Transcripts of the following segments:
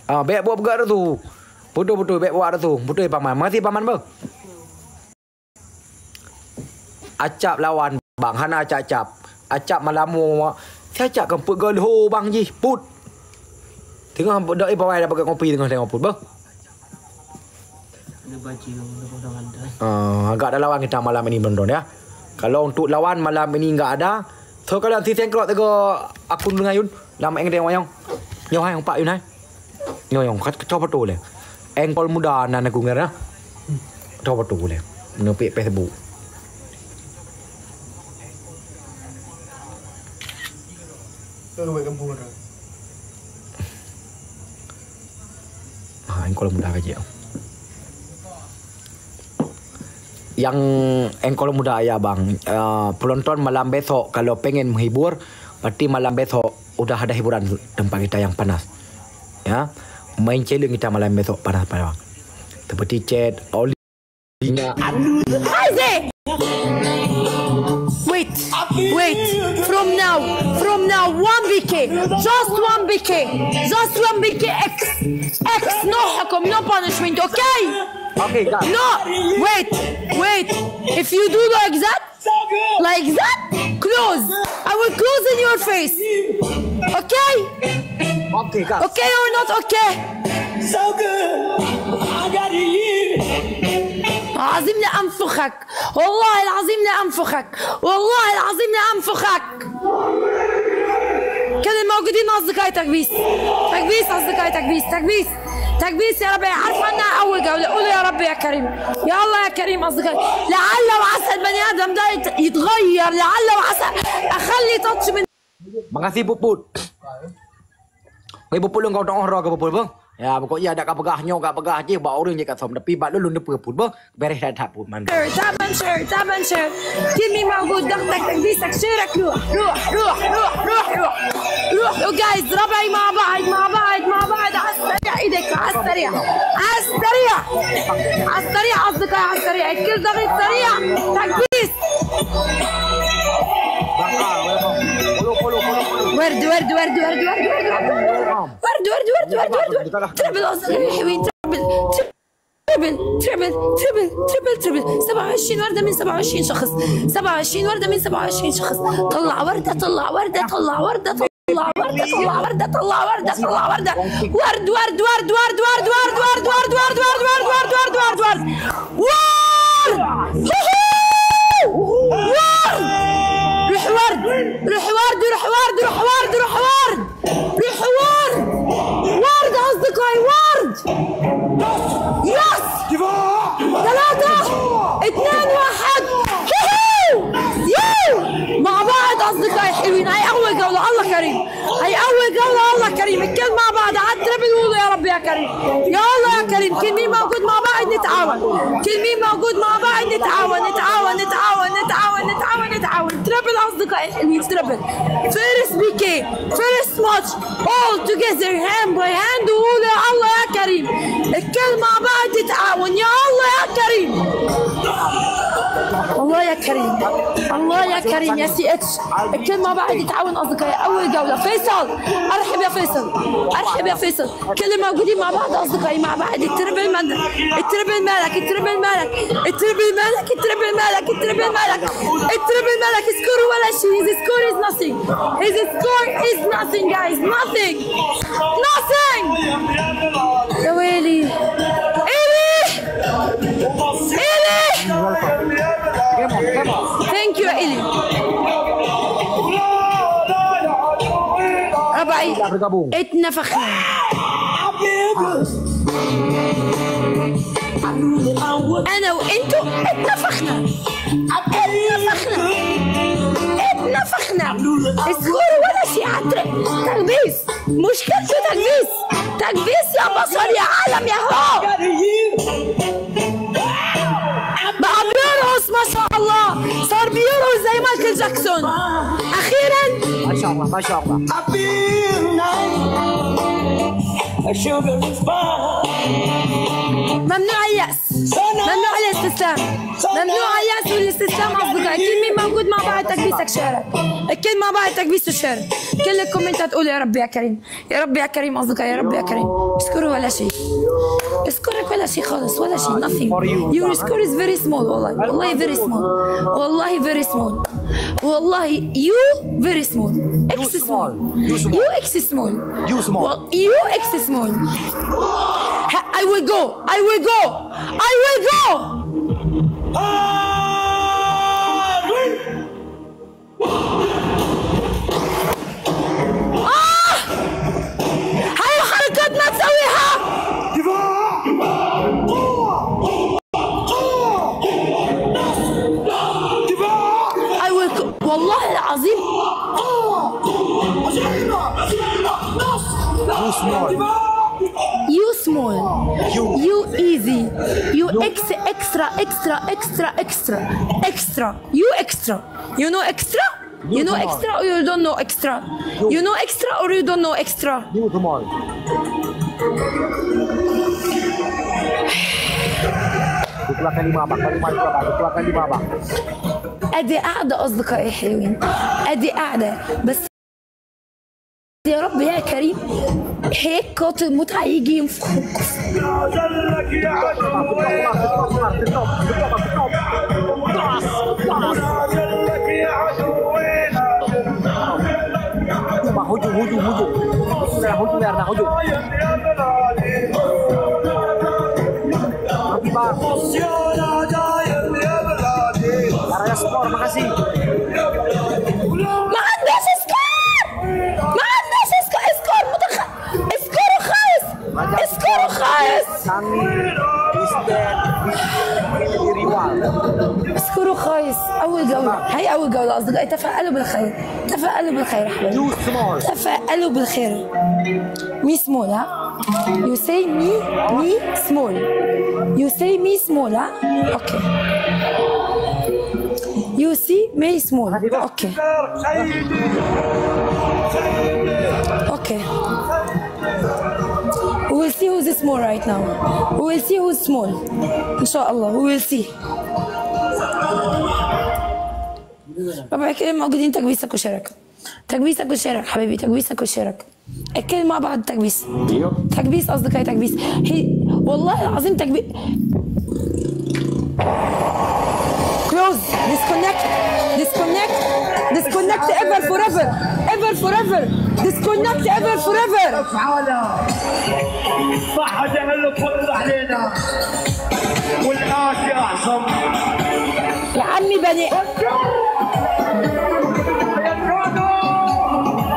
Bek buat bergerak tu. Betul bek buat tu. Betul paman. Makasih paman bang. Acap lawan bang. Hana acap. Acap malamu. Saya acap kan put gol bang ji. Put. Tengah dak bawah dah pakai kopi tengah tengok put bang. Ada baju mudah-mudahan ada. Agak ada lawan kita malam ini benar ya. Kalau untuk lawan malam ini enggak ada. So kalau nanti tengok tengok akun dengan Yun. Lama yang tengok yang. Yang Pak Yun hai. Yang kacau betul le. Engkol muda nan aku ngira. Kacau betul le. Menepik Facebook. Engkol muda aja. Yang engkol muda ya bang, penonton malam besok kalau pengen menghibur, berarti malam besok udah ada hiburan tempat kita yang panas, ya. Main challenge kita malam besok panas-panas. Seperti chat, Olinya. Isaac! Wait, from now, 1 BK, just 1 BK X, no حكم, no punishment, okay? Okay, got it. No, wait, if you do like that, close, I will close in your face, okay? Okay, got it. Okay or not okay? So good, I gotta hear العظيم لأنفخك والله العظيم لأنفخك والله العظيم لأنفخك. كل الموجودين أصدقائي تكبيس أصدقائي تكبيس يا رب. عارفة أنا أول جولة قولوا يا رب يا كريم، يا الله يا كريم أصدقائي. لعل وعسى البني آدم ده يتغير، لعل وعسى أخلي تاتش من. Makasih Puput. Puput lu kau tak orang ke Puput bang? Ya pokoknya ada kau pegah nyok, kau pegah je bawa orang je kat som. Tapi bak lu Puput bang. Beres dah tak Puput man. تابن شير كلمي موجود ضغطك تكبيسك شيرك روح وجايز ربعي مع بعض عالسريع ايدك عالسريع اصدقائي عالسريع الكل ضغط سريع تكبيس. ورد تربل اصدقائي حلوين تربل 27 وردة من 27 شخص 27 وردة من 27 شخص. طلع وردة ورد أصدقائي ورد. يس 3 2 1 مع بعض أصدقائي حلوين. هاي أول جولة الله كريم الكل مع بعض على التربل. قولوا يا رب يا كريم، يا الله يا كريم. كل مين موجود مع بعض نتعاون، تربل أصدقائي حلوين. تربل فيرست BK فيرست ماتش all together hand by hand. وقولوا يا الله يا كريم الكل مع بعض نتعاون. يا الله يا كريم، الله يا كريم يا CH الكل مع بعض يتعاون أصدقائي. أول جولة فيصل، أرحب يا فيصل. كل الموجودين مع بعض أصدقائي مع بعض. التربل مالك سكور ولا شيء. His score is nothing guys, nothing. يا ويلي إلي thank you إلي. ربعي اتنفخنا. أنا وإنتو اتنفخنا. سكور ولا شيء عطرق. تكبيس مشكلته تكبيس يا بصر يا عالم يا هو. بقى بيرقص ما شاء الله، صار بيرقص زي مايكل جاكسون أخيرا. ما شاء الله ممنوع اليأس. ممنوع الاستسلام، ممنوع الياس والاستسلام اصدقائي. كل مين موجود مع بعض تكبيسك شارك، الكل مع بعض تكبيس وشارك، كل الكومنتات تقول يا رب يا كريم، يا رب يا كريم اصدقائي، يا رب يا كريم. اسكروا ولا شيء، اسكرك ولا شيء خالص، ولا شيء nothing. Your score is very small والله، والله very small، والله very small، والله you very small. X small، you X small، You small. You X small. I will go. I will go. I will go. هاي الحركات ما تسويها. I will go. والله العظيم. You small. You small, you easy, you extra, extra, extra, extra, you extra. You know extra? You know extra or you don't know extra? You know extra or you don't know extra? You small. Dikeluarkan 5 abang, dikeluarkan 5 abang. أدي قاعدة أصدقائي حلوين، أدي قاعدة بس يا رب يا كريم هيك قاتل المتعة يجي ينفخك. Makasih. ما عندناش اسكار، ما عندناش اسكار اسكاروا خايس، اسكاروا خايس، اسكاروا خايس. اول جولة، هي اول جولة اصدقائي. تفائلوا بالخير، تفائلوا بالخير حبايبي، تفائلوا بالخير. مي سمول ها؟ You say me small. You say me small ها؟ اوكي. You see me small. Okay. Okay. We will see who's small right now. We will see who's small. Inshallah, we will see. ربع كريم موجودين تكبيسك وشارك. تكبيسك وشارك حبيبي، تكبيسك وشارك. الكل مع بعض تكبيس. تكبيس أصدقائي تكبيس. هي والله العظيم تكبيس. Close. Disconnect. Disconnect. Disconnect ever forever. Ever forever. Disconnect ever forever. تعالى صح جهل فضل علينا والآتي أعظم يا عمي بني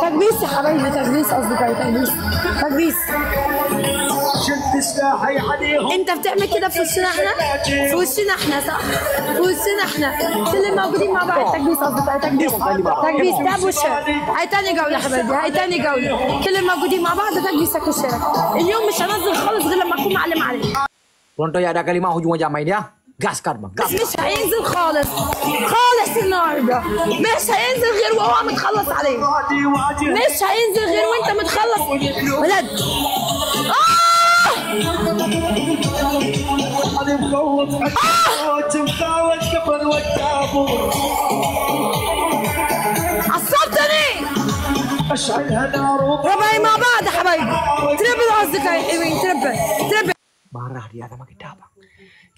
تكبيس يا حبايبي، تكبيس أصدقائي، تكبيس تكبيس. شلت سلاحي عليهم. انت بتعمل كده في وشنا احنا؟ في وشنا احنا صح؟ في وشنا احنا، كل الموجودين مع بعض تكبيس اصدقائي، تكبيس تكبيس. تاب والشارك. هاي تاني جولة حبايبي، هاي تاني جولة. كل الموجودين مع بعض تكبيسك والشارك. اليوم مش هنزل خالص غير لما اكون معلم عليه. Pronto ya ada kalimat hujung aja main ya. Gaskan bang. بس مش هينزل خالص خالص النهارده، مش هينزل غير وهو متخلص عليه، مش هينزل غير وانت متخلص ولد. عصبتني. ربعي مع بعض يا حبايبي. تربل اصدقائي الحلوين، تربل. Marah dia sama kita bang.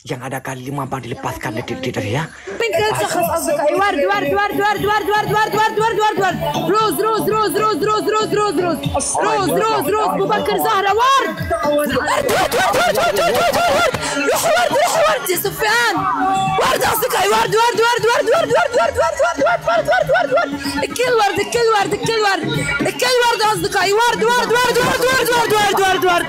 Yang ada kalimat bang dilepaskan dari ya. بنت شخص اصدقائي. ورد ورد ورد ورد ورد ورد ورد ورد ورد ورد ورد. روز روز روز روز روز روز روز روز روز روز روز ابو بكر زهره. ورد ورد ورد ورد ورد ورد ورد. روحوا ورد، روحوا ورد يا سفيان. ورد اصدقائي، ورد ورد ورد ورد ورد ورد ورد ورد ورد ورد ورد ورد ورد. الكل ورد، الكل ورد، الكل ورد، الكل ورد اصدقائي. ورد ورد ورد ورد ورد ورد ورد ورد ورد ورد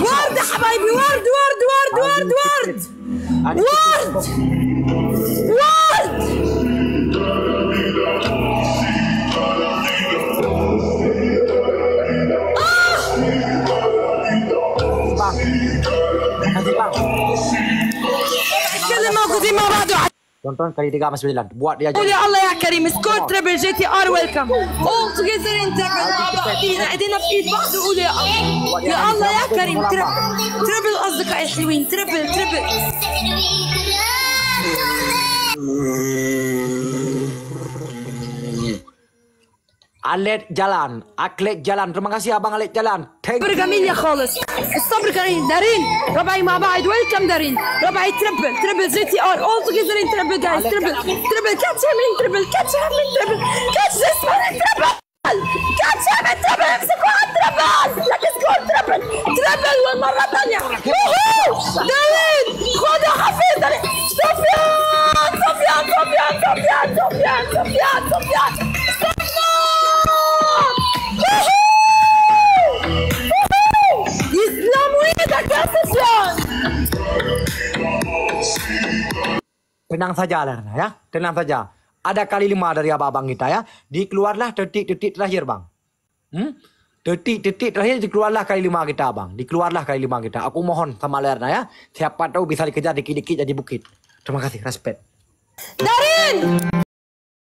ورد يا حبايبي. ورد ورد ورد ورد ورد ورد ورد. كل الموجودين مع بعض. Tonton kali 3 masih berjalan. Buat dia قول يا الله يا كريم سكور تربل جي تي ار ويلكم all together in تربل مع بعضينا ايدينا في ايد بعض وقول يا الله يا الله يا كريم تربل اصدقائي الحلوين تربل Alet jalan, Aklet jalan. Terima kasih Abang Alet jalan. Thank صبر you. جميل يا خالص الصبر كريم دارين ربعي مع بعض ويلكم دارين ربعي تربل جي تي ار all together in تربل جايز تربل كاتش من تربل كاتش اسمه تربل كاتش من تربل امسكوا على التربل لك سكور تربل والمرة الثانية دارين خد يا حفيظ دارين سفيان يسلم ويدك يا سفيان Tenang saja lah ya. Tenang saja. Ada kali 5 dari abang kita ya. Dikeluarlah detik-detik terakhir bang. Detik-detik terakhir dikeluarlah kali 5 kita bang. Dikeluarlah kali 5 kita. Aku mohon sama Lerna ya. Siapa tahu bisa dikejar dikit-dikit jadi bukit. Terima kasih. Respect. دارين